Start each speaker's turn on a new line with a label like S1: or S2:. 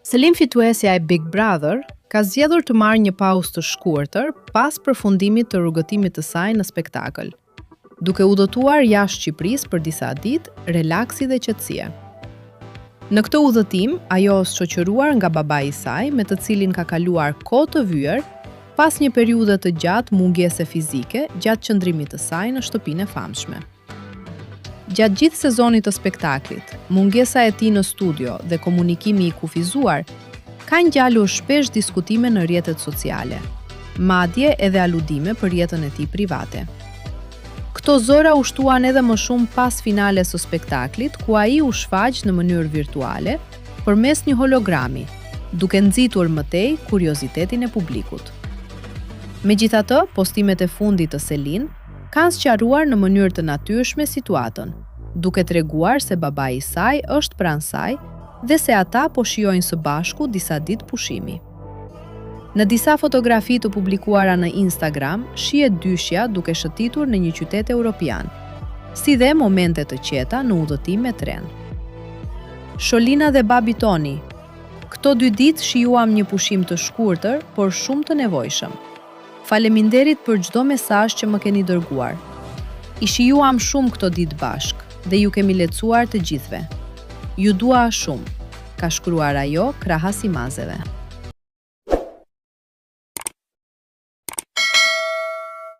S1: Selim, fituesja e Big Brother, ka zgjedhur të marrë një pauzë të shkurtër pas përfundimit të rrugëtimit të saj në spektakël, duke udhëtuar jashtë Shqipërisë për disa ditë relaksi dhe qetësie. Në këtë udhëtim, ajo është shoqëruar nga babai i saj, me të cilin ka kaluar kohë të vyer pas një periudhe të gjatë mungesë fizike gjatë qëndrimit të saj në shtëpinë e famshme. Gjatë gjithë sezonit të spektaklit, mungesa e tij në studio dhe komunikimi i kufizuar kanë ngjallur shpesh diskutime në rrjetet sociale, madje edhe aludime për jetën e tij private. Këto zëra u shtuan edhe më shumë pas finales së spektaklit, ku ai u shfaq në mënyrë virtuale përmes një hologrami, duke nxitur më tej kuriozitetin e publikut. Megjithatë, postimet e fundit të Selin kanë sqaruar në mënyrë të natyrshme situatën, duke treguar se babai i saj është pranë saj dhe se ata po shijojnë së bashku disa ditë pushimi. Në disa fotografi të publikuara në Instagram, shihet dyshja duke shëtitur në një qytet europian, si dhe momente të qeta në udhëtim me tren. Sholina dhe babi Toni: këto 2 ditë shijuam një pushim të shkurtër, por shumë të nevojshëm. Faleminderit për çdo mesazh që më keni dërguar. I shijuam shumë këto ditë bashkë dhe ju kemi lehtësuar të gjithëve. Ju dua shumë, ka shkruar ajo krahas imazeve.